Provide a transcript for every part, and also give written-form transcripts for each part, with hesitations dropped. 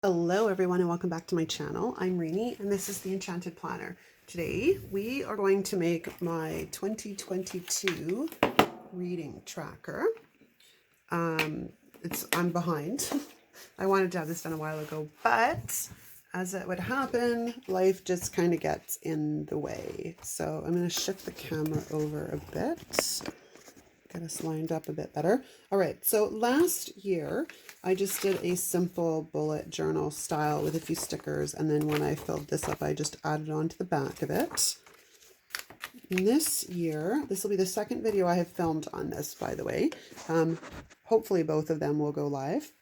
Hello everyone and welcome back to my channel. I'm Reenie and this is the Enchanted Planner. Today we are going to make my 2022 reading tracker. I'm behind. I wanted to have this done a while ago, but as it would happen, life just kind of gets in the way. So I'm going to shift the camera over a bit. Get us lined up a bit better. All right, so last year I just did a simple bullet journal style with a few stickers, and then when I filled this up I just added on to the back of it. And this year, this will be the second video I have filmed on this, by the way. Hopefully both of them will go live.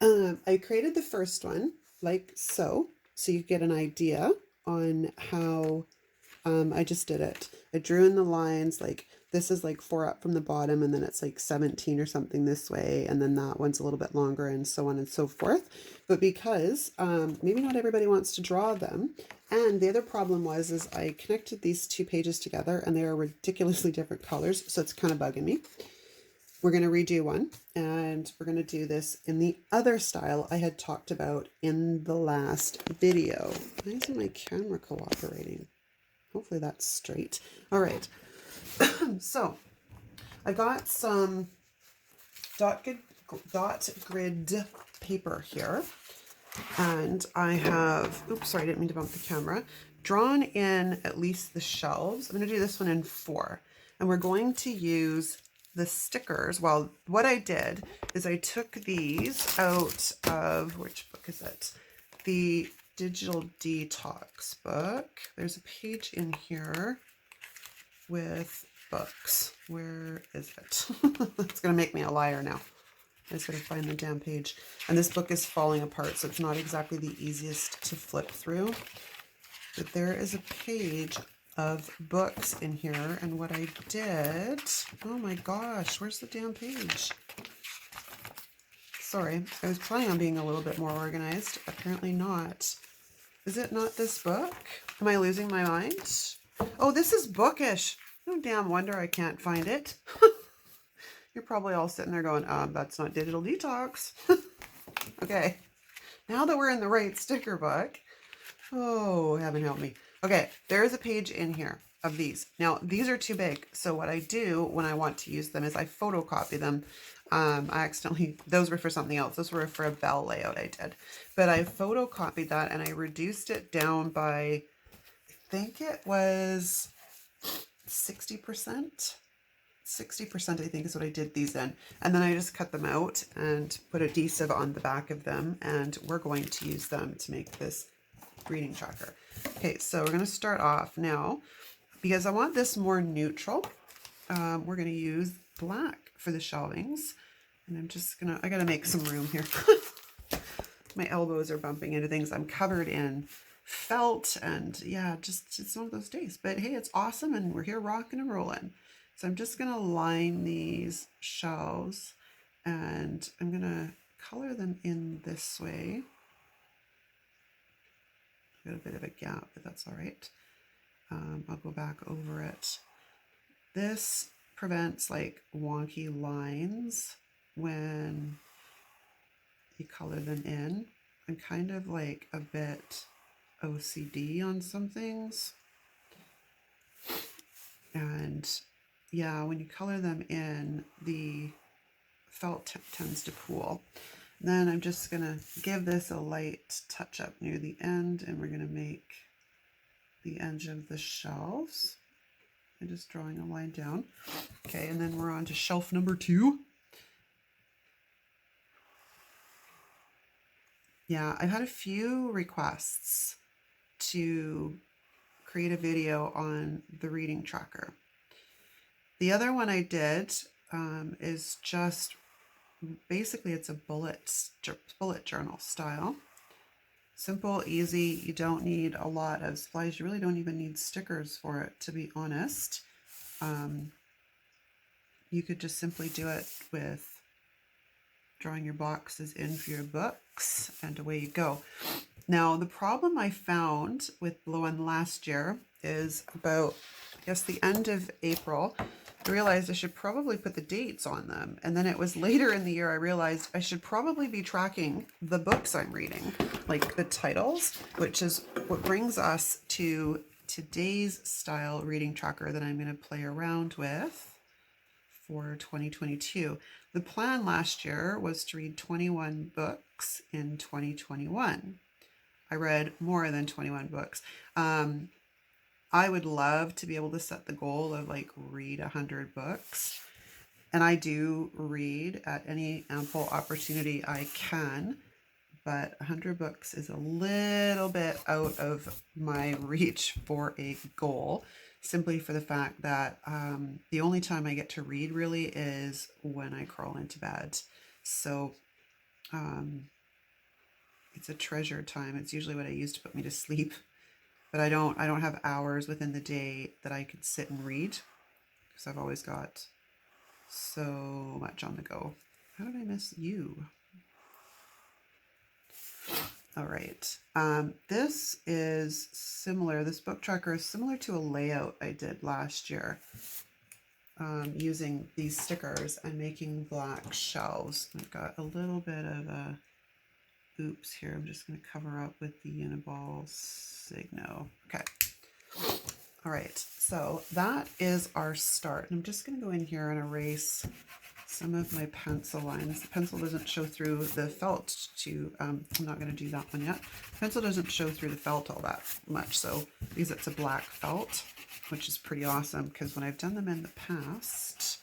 I created the first one like so you get an idea on how I just did it. I drew in the lines, like this is like 4 up from the bottom, and then it's like 17 or something this way, and then that one's a little bit longer, and so on and so forth. But because maybe not everybody wants to draw them, and the other problem is I connected these two pages together and they are ridiculously different colors, so it's kind of bugging me. We're going to redo one, and we're going to do this in the other style I had talked about in the last video. Why isn't my camera cooperating? Hopefully that's straight. All right. So I got some dot grid paper here, and I have, oops, sorry, I didn't mean to bump the camera, drawn in at least the shelves. I'm going to do this one in 4, and we're going to use the stickers. Well, what I did is I took these out of, which book is it? The Digital Detox book. There's a page in here with books. Where is it? It's going to make me a liar now. I just got to find the damn page. And this book is falling apart, so it's not exactly the easiest to flip through. But there is a page of books in here, and what I did, oh my gosh, where's the damn page? Sorry, I was planning on being a little bit more organized. Apparently not. Is it not this book? Am I losing my mind? Oh, this is bookish. No damn wonder I can't find it. You're probably all sitting there going, that's not Digital Detox. Okay, now that we're in the right sticker book, oh, heaven help me. Okay, there is a page in here of these. Now, these are too big, so what I do when I want to use them is I photocopy them. I accidentally, those were for something else. Those were for a bell layout I did. But I photocopied that and I reduced it down by, I think it was 60%. 60% I think is what I did these in. And then I just cut them out and put adhesive on the back of them, and we're going to use them to make this reading tracker. Okay, so we're going to start off now. Because I want this more neutral, we're going to use black for the shelvings. And I'm just going to, I got to make some room here. My elbows are bumping into things. I'm covered in felt, and yeah, just it's one of those days. But hey, it's awesome, and we're here rocking and rolling. So I'm just going to line these shelves, and I'm going to color them in this way. Got a bit of a gap, but that's all right. I'll go back over it. This prevents like wonky lines when you color them in. I'm kind of like a bit OCD on some things. And yeah, when you color them in, the felt tends to pool. Then I'm just going to give this a light touch up near the end, and we're going to make the edge of the shelves. I'm just drawing a line down. Okay, and then we're on to shelf number 2. Yeah, I've had a few requests to create a video on the reading tracker. The other one I did is just basically it's a bullet journal style. Simple, easy. You don't need a lot of supplies. You really don't even need stickers for it, to be honest. You could just simply do it with drawing your boxes in for your books, and away you go. Now, the problem I found with the one last year is about, I guess, the end of April, I realized I should probably put the dates on them. And then it was later in the year I realized I should probably be tracking the books I'm reading, like the titles, which is what brings us to today's style reading tracker that I'm going to play around with for 2022. The plan last year was to read 21 books in 2021. I read more than 21 books. I would love to be able to set the goal of like read 100 books. And I do read at any ample opportunity I can, but 100 books is a little bit out of my reach for a goal, simply for the fact that the only time I get to read really is when I crawl into bed. So it's a treasured time. It's usually what I use to put me to sleep. But I don't have hours within the day that I could sit and read because I've always got so much on the go. How did I miss you? All right. This is similar. This book tracker is similar to a layout I did last year using these stickers and making black shelves. I've got a little bit of a oops here. I'm just going to cover up with the Uniball Signo. Okay. All right. So that is our start. And I'm just going to go in here and erase some of my pencil lines. The pencil doesn't show through the felt I'm not going to do that one yet. The pencil doesn't show through the felt all that much. So because it's a black felt, which is pretty awesome because when I've done them in the past,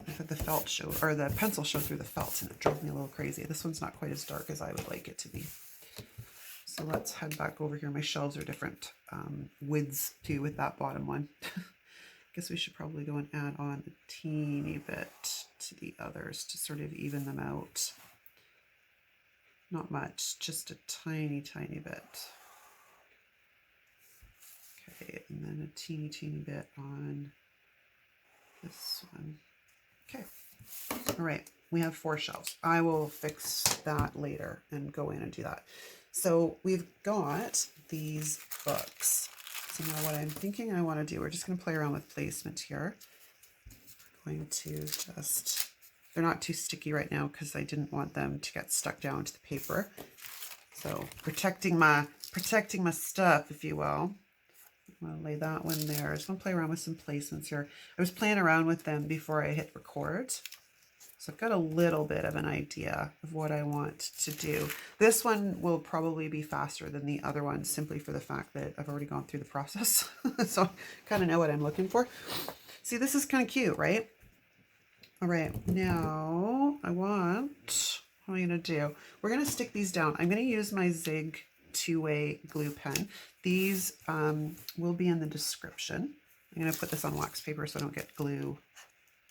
I've had the felt show, or the pencil show through the felt, and it drove me a little crazy. This one's not quite as dark as I would like it to be. So let's head back over here. My shelves are different widths too with that bottom one. Guess we should probably go and add on a teeny bit to the others to sort of even them out. Not much, just a tiny, tiny bit. Okay, and then a teeny, teeny bit on this one. Okay, all right, we have 4 shelves. I will fix that later and go in and do that. So we've got these books. So now what I'm thinking I want to do, we're just going to play around with placement here. I'm going to just, they're not too sticky right now because I didn't want them to get stuck down to the paper. So protecting my stuff, if you will. I'm going to lay that one there. I just want to play around with some placements here. I was playing around with them before I hit record. So I've got a little bit of an idea of what I want to do. This one will probably be faster than the other one simply for the fact that I've already gone through the process. So I kind of know what I'm looking for. See, this is kind of cute, right? All right, now what am I going to do? We're going to stick these down. I'm going to use my Zig 2-way glue pen. These will be in the description. I'm going to put this on wax paper so I don't get glue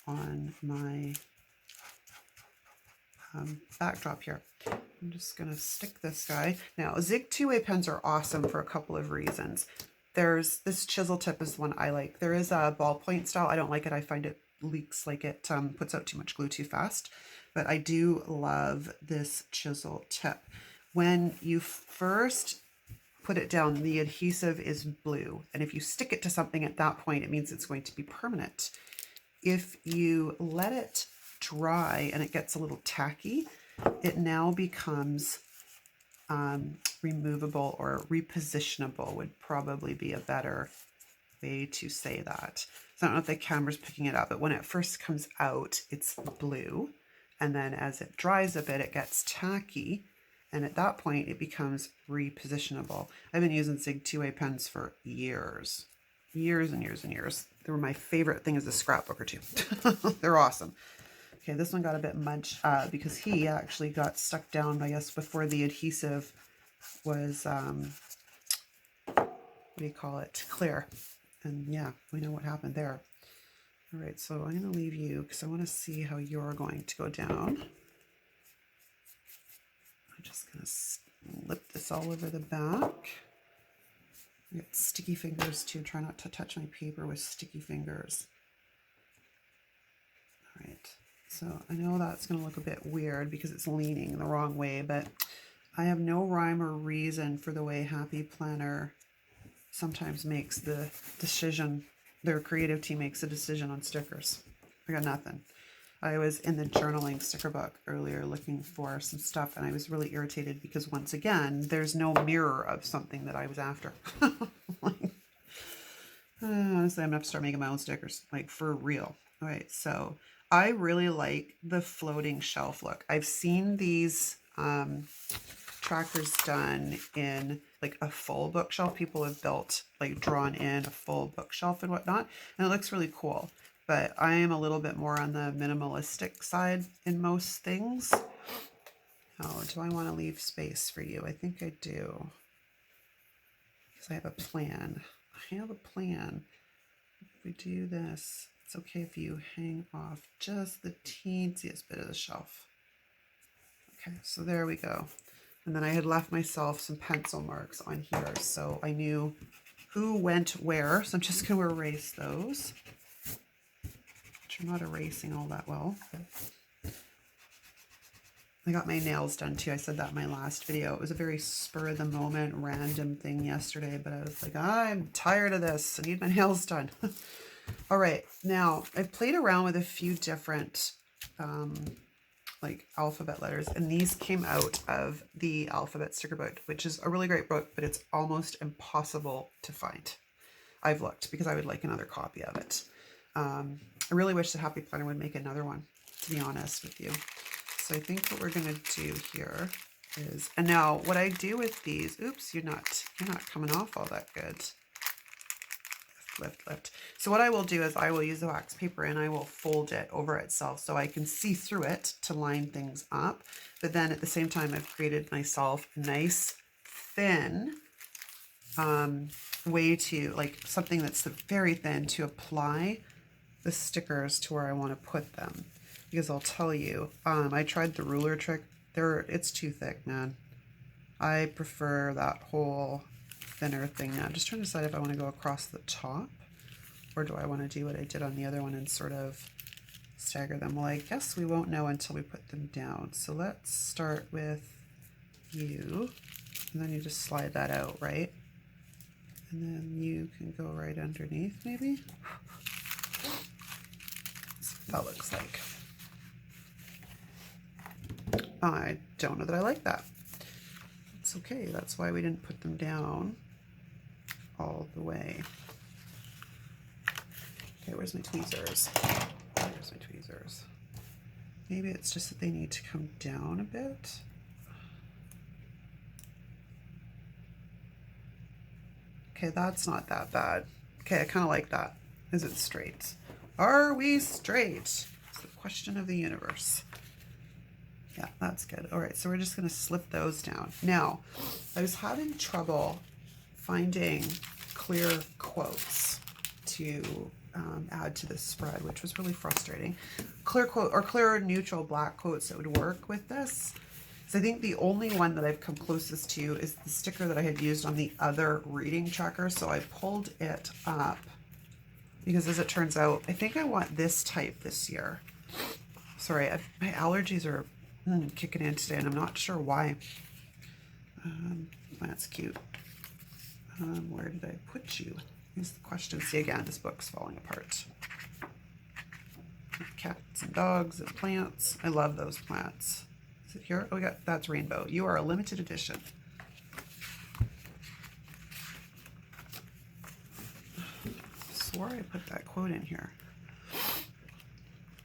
on my backdrop here. I'm just going to stick this guy. Now, Zig 2-way pens are awesome for a couple of reasons. There's this chisel tip is one I like. There is a ballpoint style. I don't like it. I find it leaks, like it puts out too much glue too fast. But I do love this chisel tip. When you first put it down, the adhesive is blue. And if you stick it to something at that point, it means it's going to be permanent. If you let it dry and it gets a little tacky, it now becomes removable or repositionable would probably be a better way to say that. So I don't know if the camera's picking it up, but when it first comes out, it's blue. And then as it dries a bit, it gets tacky. And at that point, it becomes repositionable. I've been using Zig 2-way pens for years. Years and years and years. They were my favorite thing as a scrapbooker too. They're awesome. Okay, this one got a bit munched because he actually got stuck down, I guess, before the adhesive was, what do you call it, clear. And yeah, we know what happened there. All right, so I'm going to leave you because I want to see how you're going to go down. I'm just going to slip this all over the back. I get sticky fingers too. Try not to touch my paper with sticky fingers. All right. So I know that's going to look a bit weird because it's leaning the wrong way, but I have no rhyme or reason for the way Happy Planner sometimes makes the decision their creative team makes a decision on stickers. I got nothing. I was in the journaling sticker book earlier looking for some stuff, and I was really irritated because once again, there's no mirror of something that I was after. Like, honestly, I'm gonna have to start making my own stickers, like for real. All right, so I really like the floating shelf look. I've seen these trackers done in like a full bookshelf. People have built, like drawn in a full bookshelf and whatnot, and it looks really cool. But I am a little bit more on the minimalistic side in most things. Oh, do I want to leave space for you? I think I do. Because I have a plan. I have a plan. If we do this, it's okay if you hang off just the teensiest bit of the shelf. Okay, so there we go. And then I had left myself some pencil marks on here, so I knew who went where. So I'm just going to erase those. Which I'm not erasing all that well. But I got my nails done too. I said that in my last video. It was a very spur of the moment, random thing yesterday, but I was like, I'm tired of this. I need my nails done. All right, now I've played around with a few different like alphabet letters, and these came out of the alphabet sticker book, which is a really great book, but it's almost impossible to find. I've looked because I would like another copy of it. I really wish the Happy Planner would make another one, to be honest with you. So I think what we're going to do here is, and now what I do with these, oops, you're not coming off all that good. Lift. So what I will do is I will use the wax paper and I will fold it over itself so I can see through it to line things up. But then at the same time, I've created myself a nice thin way to, like something that's very thin to apply the stickers to where I want to put them. Because I'll tell you, I tried the ruler trick. It's too thick, man. I prefer that whole thinner thing now. I'm just trying to decide if I want to go across the top or do I want to do what I did on the other one and sort of stagger them. Well, I guess we won't know until we put them down. So let's start with you, and then you just slide that out, right? And then you can go right underneath, maybe. That's what that looks like. I don't know that I like that. It's okay. That's why we didn't put them down all the way. Okay, where's my tweezers? Where's my tweezers? Maybe it's just that they need to come down a bit. Okay, that's not that bad. Okay, I kind of like that. Is it straight? Are we straight? It's the question of the universe. Yeah, that's good. All right, so we're just going to slip those down. Now, I was having trouble finding clear quotes to add to this spread, which was really frustrating. Clear quote or clear neutral black quotes that would work with this. So I think the only one that I've come closest to is the sticker that I had used on the other reading tracker. So I pulled it up because, as it turns out, I think I want this type this year. Sorry, my allergies are kicking in today, and I'm not sure why. That's cute. Where did I put you? Here's the question. See, again, this book's falling apart. Cats and dogs and plants. I love those plants. Is it here? Oh, we got, that's rainbow. You are a limited edition. I swore I put that quote in here.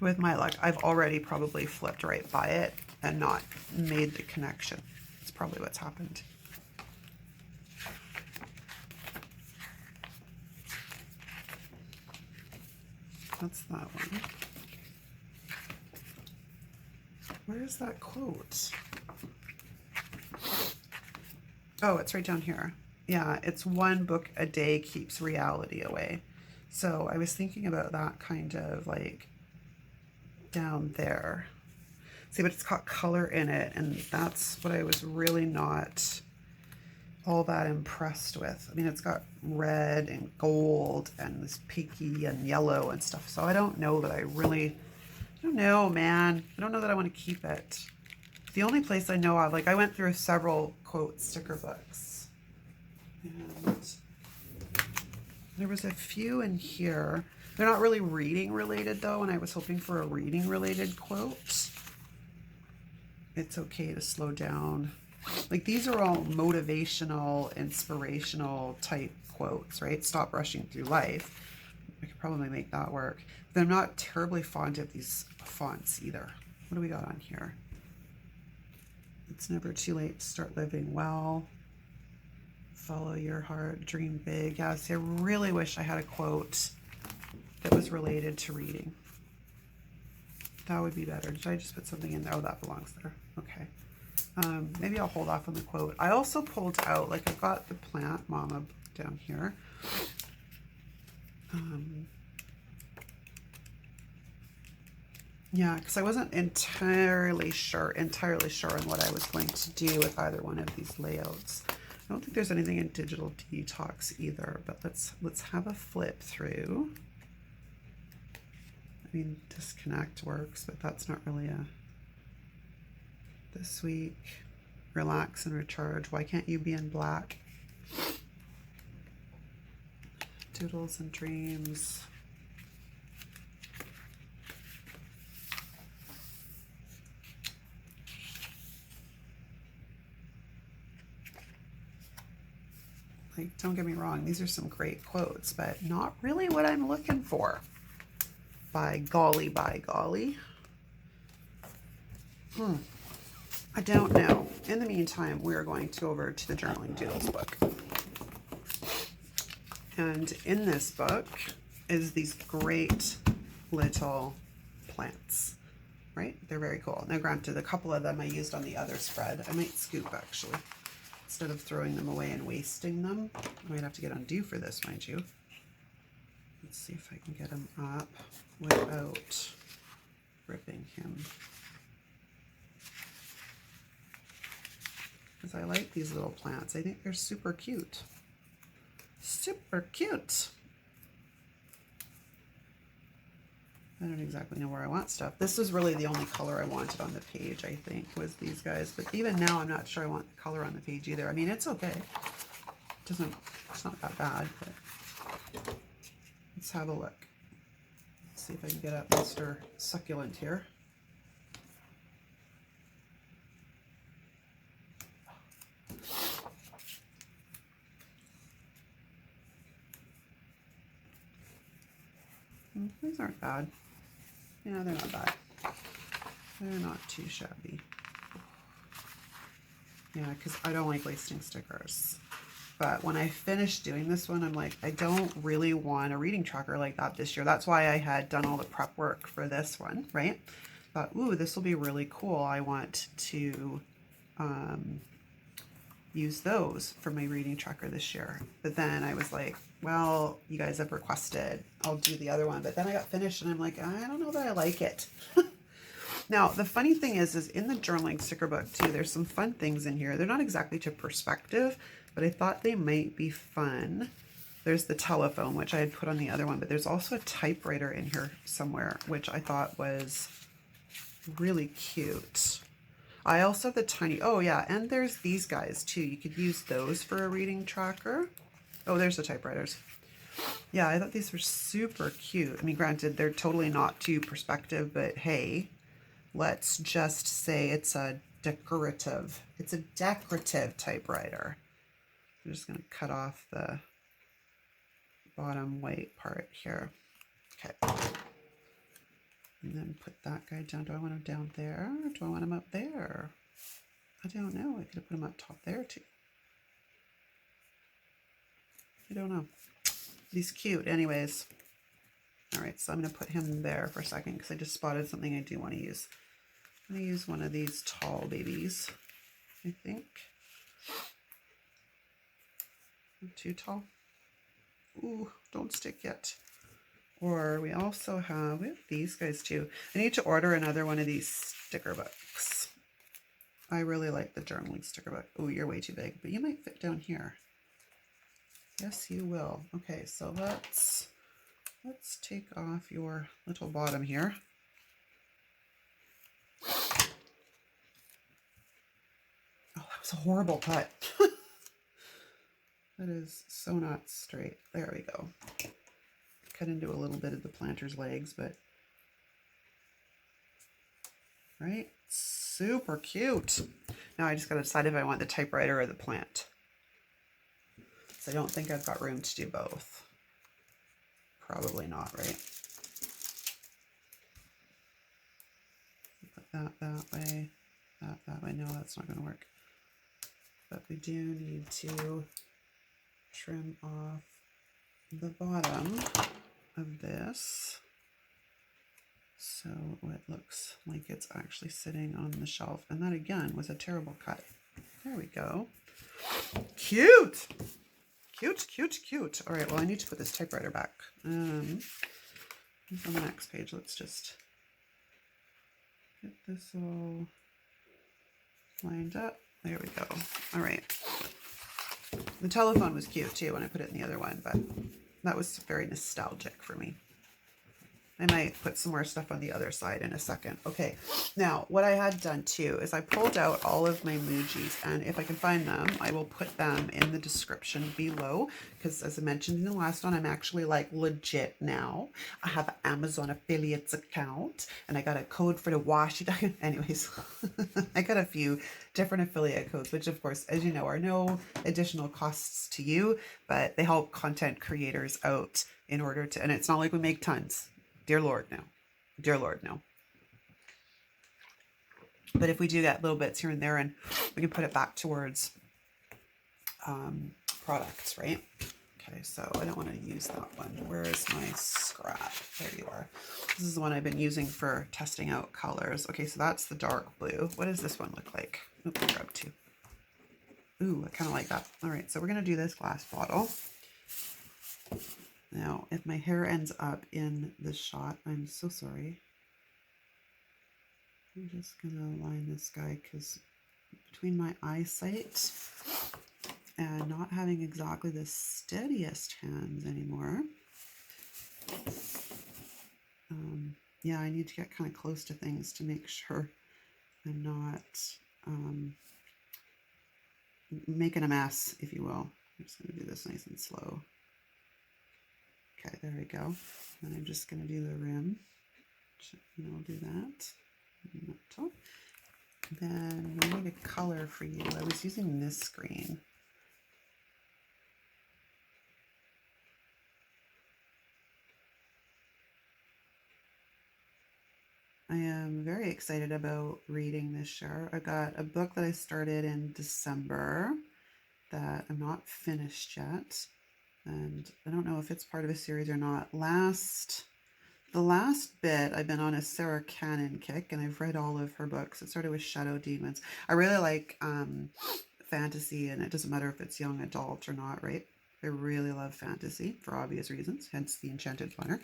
With my luck, I've already probably flipped right by it and not made the connection. That's probably what's happened. That's that one. Where's that quote? Oh, it's right down here. Yeah, it's one book a day keeps reality away. So I was thinking about that kind of like down there. See, but it's got color in it, and that's what I was really not all that impressed with. I mean, it's got red and gold and this pinky and yellow and stuff. So I don't know that I don't know, man. I don't know that I want to keep it. The only place I know of, like I went through several quote sticker books. And I There was a few in here. They're not really reading related though, and I was hoping for a reading related quote. It's okay to slow down. Like these are all motivational, inspirational type quotes, right? Stop rushing through life. I could probably make that work. But I'm not terribly fond of these fonts either. What do we got on here? It's never too late to start living well. Follow your heart, dream big. Yeah, see, I really wish I had a quote that was related to reading. That would be better. Did I just put something in there? Oh, that belongs there. Okay. Maybe I'll hold off on the quote. I also pulled out, like I've got the Plant Mama down here. Yeah, because I wasn't entirely sure on what I was going to do with either one of these layouts. I don't think there's anything in Digital Detox either, but let's have a flip through. I mean, disconnect works, but that's not really a this week. Relax and recharge. Why can't you be in black? Doodles and dreams. Like, don't get me wrong, these are some great quotes, but not really what I'm looking for. By golly, by golly. I don't know. In the meantime, we're going to over to the Journaling Doodles book. And in this book is these great little plants, right? They're very cool. Now, granted, a couple of them I used on the other spread. I might scoop, actually. Instead of throwing them away and wasting them. I might have to get undue for this, mind you. Let's see if I can get him up without ripping him. Because I like these little plants. I think they're super cute. Super cute. I don't exactly know where I want stuff. This was really the only color I wanted on the page, I think, was these guys. But even now, I'm not sure I want the color on the page either. I mean, it's okay. It's not that bad, but let's have a look. Let's see if I can get up Mr. Succulent here. These aren't bad. Yeah, they're not bad. They're not too shabby. Yeah, because I don't like wasting stickers. But when I finished doing this one, I'm like, I don't really want a reading tracker like that this year. That's why I had done all the prep work for this one, right? But, ooh, this will be really cool. I want to use those for my reading tracker this year. But then I was like, well, you guys have requested, I'll do the other one. But then I got finished and I'm like, I don't know that I like it. Now, the funny thing is in the journaling sticker book too, there's some fun things in here. They're not exactly to perspective, but I thought they might be fun. There's the telephone, which I had put on the other one, but there's also a typewriter in here somewhere, which I thought was really cute. I also have the tiny, oh yeah, and there's these guys too. You could use those for a reading tracker. Oh, there's the typewriters. Yeah, I thought these were super cute. I mean, granted, they're totally not to perspective, but hey, let's just say it's a decorative. It's a decorative typewriter. I'm just going to cut off the bottom white part here. Okay. And then put that guy down. Do I want him down there? Or do I want him up there? I don't know. I could have put him up top there too. I don't know. He's cute anyways. All right, so I'm going to put him there for a second because I just spotted something I do want to use. I'm going to use one of these tall babies, I think. Not too tall. Ooh, don't stick yet. Or we also have, we have these guys too. I need to order another one of these sticker books. I really like the journaling sticker book. Oh, you're way too big, but you might fit down here. Yes, you will. Okay, so let's take off your little bottom here. Oh, that was a horrible cut. That is so not straight. There we go. Cut into a little bit of the planter's legs, but right? Super cute. Now I just got to decide if I want the typewriter or the plant. So I don't think I've got room to do both. Probably not, right? Put that way, that way. No, that's not going to work. But we do need to trim off the bottom of this so it looks like it's actually sitting on the shelf. And that again was a terrible cut. There we go. Cute! Cute, cute, cute. All right, well, I need to put this typewriter back. On the next page, let's just get this all lined up. There we go. All right. The telephone was cute too when I put it in the other one, but that was very nostalgic for me. I might put some more stuff on the other side in a second. Okay, now what I had done too is I pulled out all of my emojis, and if I can find them, I will put them in the description below, because as I mentioned in the last one, I'm actually like legit now. I have an Amazon affiliates account, and I got a code for the washi. Anyways, I got a few different affiliate codes, which of course, as you know, are no additional costs to you, but they help content creators out in order to, and it's not like we make tons. Dear Lord, no. Dear Lord, no. But if we do get little bits here and there, and we can put it back towards products, right? Okay, so I don't want to use that one. Where is my scrap? There you are. This is the one I've been using for testing out colors. Okay, so that's the dark blue. What does this one look like? Oops, I grabbed two. Ooh, I kind of like that. All right, so we're going to do this glass bottle. Now, if my hair ends up in this shot, I'm so sorry. I'm just going to line this guy because between my eyesight and not having exactly the steadiest hands anymore, yeah, I need to get kind of close to things to make sure I'm not making a mess, if you will. I'm just going to do this nice and slow. Okay, there we go. And I'm just going to do the rim. And I'll do that. Top. Then I need a color for you. I was using this screen. I am very excited about reading this year. I got a book that I started in December that I'm not finished yet. And I don't know if it's part of a series or not. The last bit, I've been on a Sarah Cannon kick, and I've read all of her books. It started with Shadow Demons. I really like fantasy, and it doesn't matter if it's young adult or not, right? I really love fantasy for obvious reasons, hence the Enchanted Planner.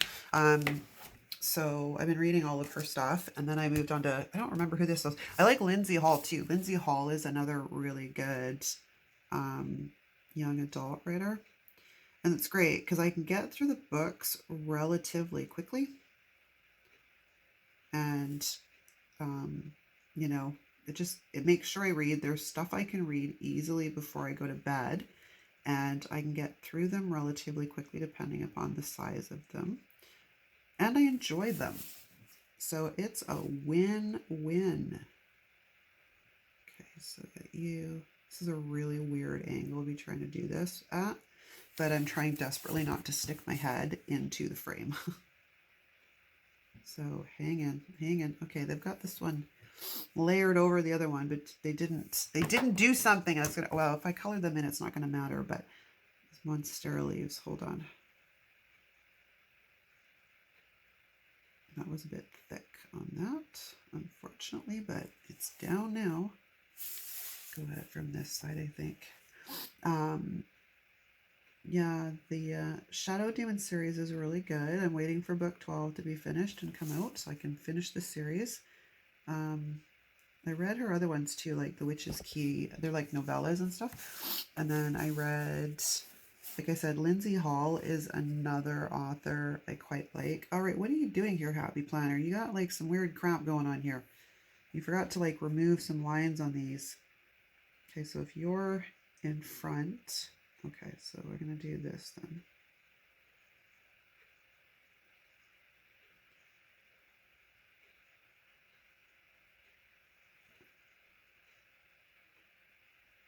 So I've been reading all of her stuff, and then I moved on to, I don't remember who this was. I like Lindsay Hall too. Lindsay Hall is another really good young adult writer. And it's great because I can get through the books relatively quickly. And, you know, it makes sure I read. There's stuff I can read easily before I go to bed. And I can get through them relatively quickly depending upon the size of them. And I enjoy them. So it's a win-win. Okay, so get you. This is a really weird angle to be trying to do this at. But I'm trying desperately not to stick my head into the frame. So hang in. Okay, they've got this one layered over the other one, but they didn't do something. That's gonna, well, if I color them in, it's not gonna matter, but this Monstera leaves, hold on. That was a bit thick on that, unfortunately, but it's down now. Go at it from this side, I think. Yeah, the Shadow Demon series is really good. I'm waiting for book 12 to be finished and come out so I can finish the series. I read her other ones too, like The Witch's Key. They're like novellas and stuff. And then I read, like I said, Lindsay Hall is another author I quite like. All right, what are you doing here, Happy Planner? You got like some weird crap going on here. You forgot to like remove some lines on these. Okay, so if you're in front, Okay, so we're going to do this then.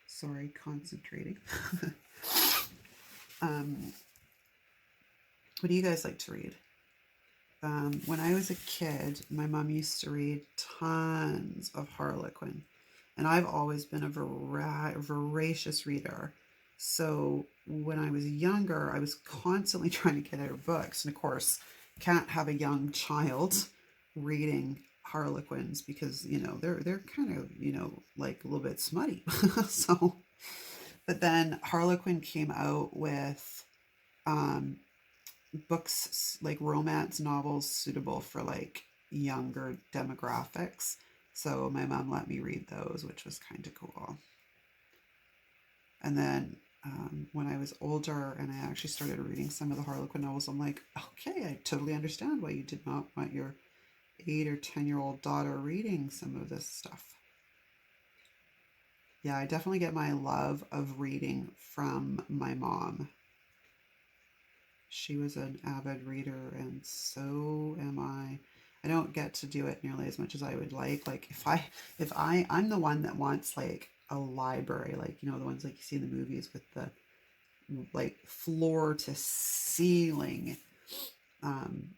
Sorry, concentrating. What do you guys like to read? When I was a kid, my mom used to read tons of Harlequin, and I've always been a voracious reader. So when I was younger, I was constantly trying to get out of books, and of course, can't have a young child reading Harlequins because they're kind of like a little bit smutty. So, but then Harlequin came out with um, books like romance novels suitable for like younger demographics. So my mom let me read those, which was kind of cool. And then when I was older and I actually started reading some of the Harlequin novels, I'm like, okay, I totally understand why you did not want your 8 or 10-year-old daughter reading some of this stuff. Yeah, I definitely get my love of reading from my mom. She was an avid reader, and so am I. I don't get to do it nearly as much as I would like. Like I'm the one that wants like a library, like the ones like you see in the movies with the like floor to ceiling um,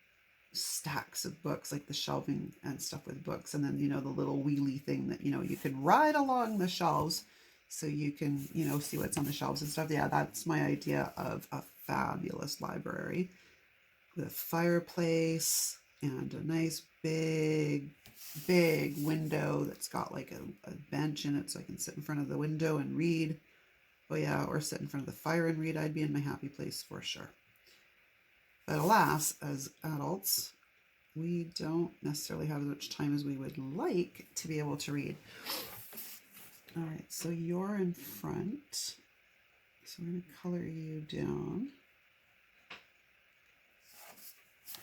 stacks of books, like the shelving and stuff with books, and then the little wheelie thing that you can ride along the shelves so you can see what's on the shelves and stuff. Yeah, that's my idea of a fabulous library with a fireplace and a nice big window that's got like a bench in it so I can sit in front of the window and read. Oh yeah, or sit in front of the fire and read. I'd be in my happy place for sure. But alas, as adults, we don't necessarily have as much time as we would like to be able to read. All right, so you're in front. So we're going to color you down.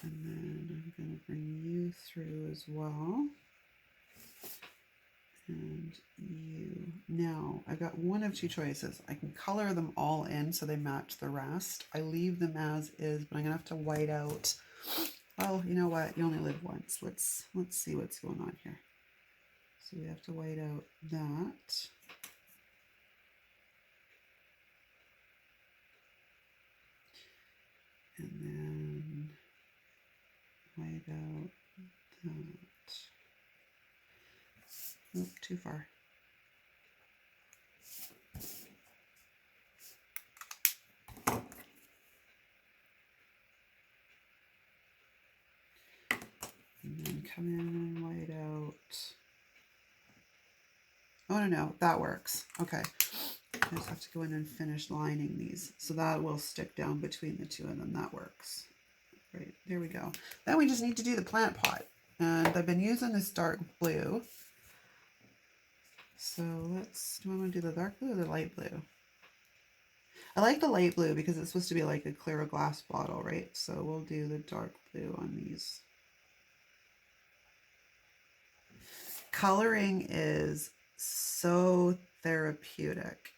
And then I'm going to bring you through as well. And you. Now, I've got one of two choices. I can color them all in so they match the rest. I leave them as is, but I'm going to have to white out. Well, you know what? You only live once. Let's see what's going on here. So we have to white out that. And then white out that. Nope, too far. And then come in and white out. Oh, no, that works. Okay. I just have to go in and finish lining these. So that will stick down between the two and then that works. Right, there we go. Then we just need to do the plant pot. And I've been using this dark blue. So do I want to do the dark blue or the light blue? I like the light blue because it's supposed to be like a clear glass bottle, right? So we'll do the dark blue on these. Coloring is so therapeutic.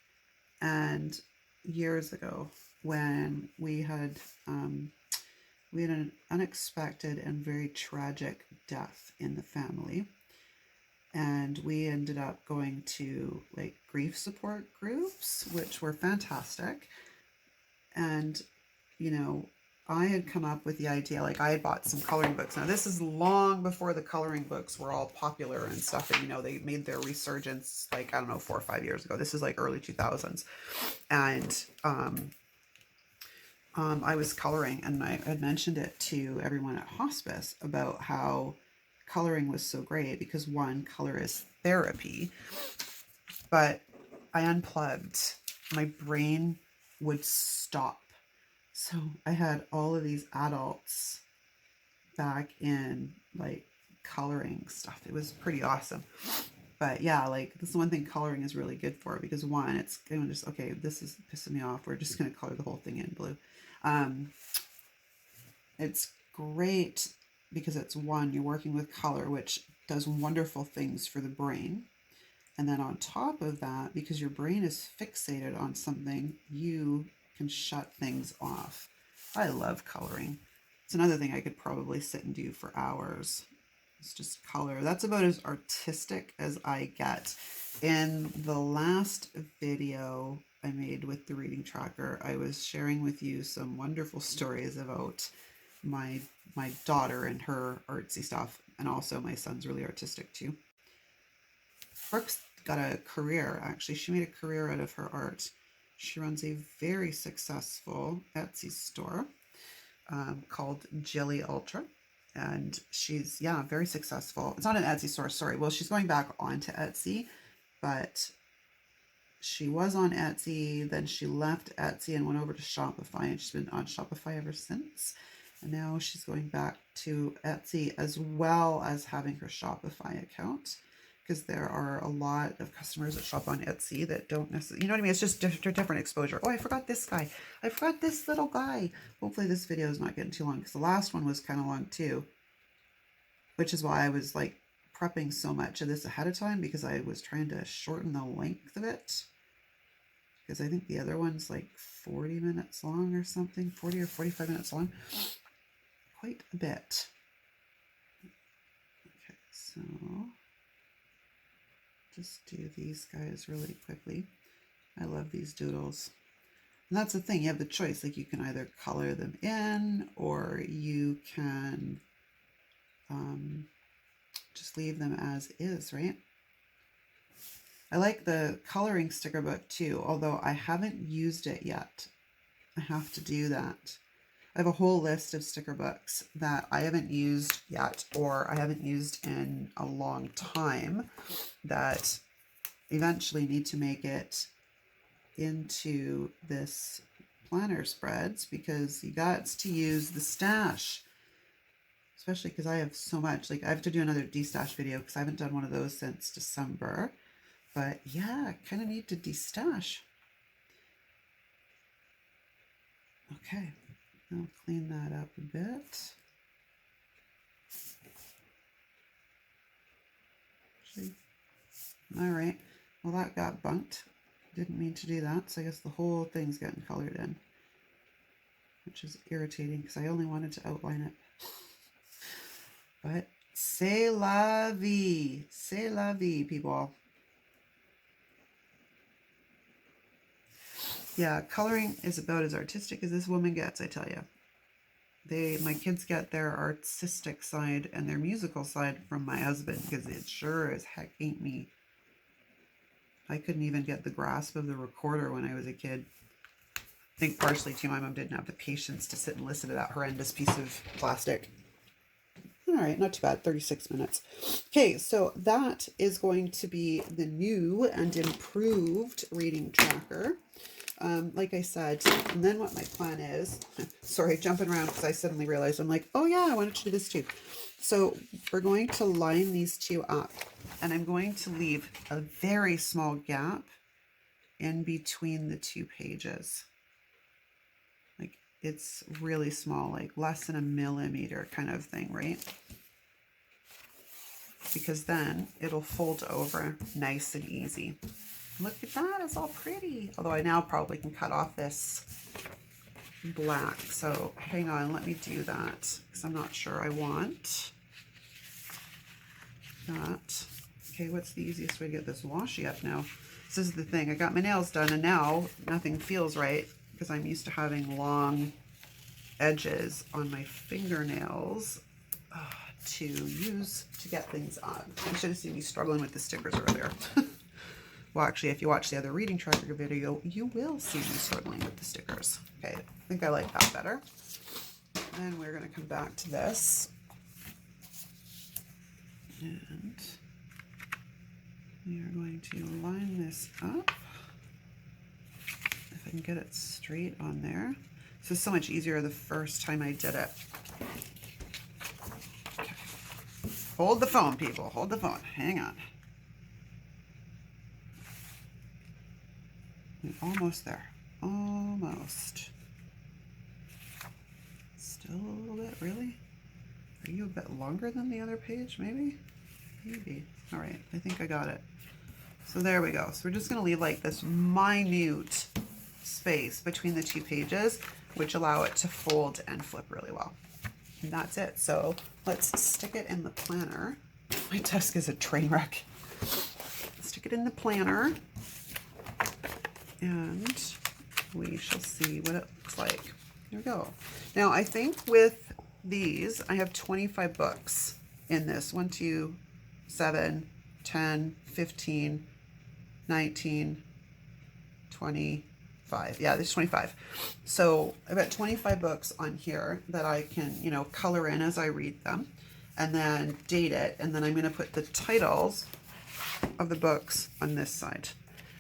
And years ago, when we had an unexpected and very tragic death in the family, and we ended up going to like grief support groups, which were fantastic. And I had come up with the idea, like I had bought some coloring books. Now this is long before the coloring books were all popular and stuff, and they made their resurgence like, I don't know, 4 or 5 years ago. This is like early 2000s. And I was coloring, and I had mentioned it to everyone at hospice about how coloring was so great because one, color is therapy, but I unplugged. My brain would stop. So I had all of these adults back in like coloring stuff. It was pretty awesome. But yeah, like this is one thing coloring is really good for, because one, it's going to just, okay, this is pissing me off. We're just going to color the whole thing in blue. It's great because it's one, you're working with color, which does wonderful things for the brain. And then on top of that, because your brain is fixated on something, you can shut things off. I love coloring. It's another thing I could probably sit and do for hours. It's just color. That's about as artistic as I get. In the last video I made with the reading tracker, I was sharing with you some wonderful stories about my daughter and her artsy stuff, and also my son's really artistic too. Brooke's got a career, actually. She made a career out of her art. She runs a very successful Etsy store called Jilly Ultra. And she's, yeah, very successful. It's not an Etsy store, sorry. Well, she's going back onto Etsy, but she was on Etsy. Then she left Etsy and went over to Shopify, and she's been on Shopify ever since. And now she's going back to Etsy as well as having her Shopify account, because there are a lot of customers that shop on Etsy that don't necessarily, you know what I mean? It's just different exposure. Oh, I forgot this guy. I forgot this little guy. Hopefully this video is not getting too long, because the last one was kind of long too, which is why I was like prepping so much of this ahead of time, because I was trying to shorten the length of it, because I think the other one's like 40 minutes long or something, 40 or 45 minutes long. Quite a bit. Okay, so just do these guys really quickly. I love these doodles. And that's the thing, you have the choice. Like, you can either color them in, or you can just leave them as is, right? I like the coloring sticker book too, although I haven't used it yet. I have to do that. I have a whole list of sticker books that I haven't used yet, or I haven't used in a long time, that eventually need to make it into this planner spreads, because you got to use the stash, especially because I have so much. Like, I have to do another destash video because I haven't done one of those since December. But yeah, I kind of need to destash. Okay. I'll clean that up a bit. All right. Well, that got bunked. Didn't mean to do that. So I guess the whole thing's getting colored in, which is irritating because I only wanted to outline it. But c'est la vie. C'est la vie, people. Yeah, coloring is about as artistic as this woman gets, I tell you. My kids get their artistic side and their musical side from my husband, because it sure as heck ain't me. I couldn't even get the grasp of the recorder when I was a kid. I think partially too, my mom didn't have the patience to sit and listen to that horrendous piece of plastic. All right, not too bad, 36 minutes. Okay, so that is going to be the new and improved reading tracker. Like I said, and then what my plan is, sorry, jumping around because I suddenly realized, I'm like, oh yeah, I wanted to do this too. So we're going to line these two up, and I'm going to leave a very small gap in between the two pages. Like, it's really small, like less than a millimeter kind of thing, right? Because then it'll fold over nice and easy. Look at that, it's all pretty. Although I now probably can cut off this black. So hang on, let me do that, because I'm not sure I want that. Okay, what's the easiest way to get this washi up now? This is the thing, I got my nails done and now nothing feels right, because I'm used to having long edges on my fingernails to use to get things on. You should have seen me struggling with the stickers earlier. Well, actually, if you watch the other reading tracker video, you will see me struggling with the stickers. Okay, I think I like that better. Then we're going to come back to this. And we are going to line this up. If I can get it straight on there. This is so much easier the first time I did it. Okay. Hold the phone, people. Hold the phone. Hang on. Almost there. Almost. Still a little bit, really? Are you a bit longer than the other page, maybe? Maybe. All right, I think I got it. So there we go. So we're just going to leave like this minute space between the two pages, which allow it to fold and flip really well. And that's it. So let's stick it in the planner. My desk is a train wreck. Stick it in the planner and we shall see what it looks like. There we go. Now I think with these, I have 25 books in this. 1, 2, 7, 10, 15, 19, 25. Yeah, there's 25. So I've got 25 books on here that I can, you know, color in as I read them and then date it. And then I'm going to put the titles of the books on this side.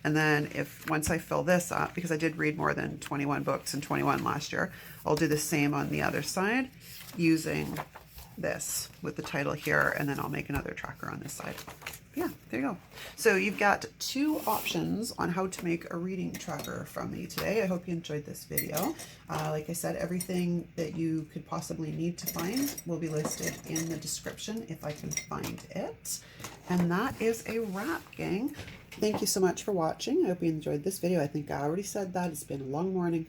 And then once I fill this up, because I did read more than 21 books in 21 last year, I'll do the same on the other side using this with the title here, and then I'll make another tracker on this side. Yeah, there you go. So you've got 2 options on how to make a reading tracker from me today. I hope you enjoyed this video. Like I said, everything that you could possibly need to find will be listed in the description if I can find it. And that is a wrap, gang. Thank you so much for watching. I hope you enjoyed this video. I think I already said that. It's been a long morning.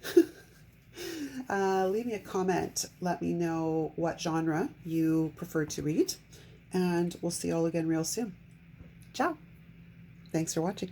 Leave me a comment. Let me know what genre you prefer to read. And we'll see you all again real soon. Ciao. Thanks for watching.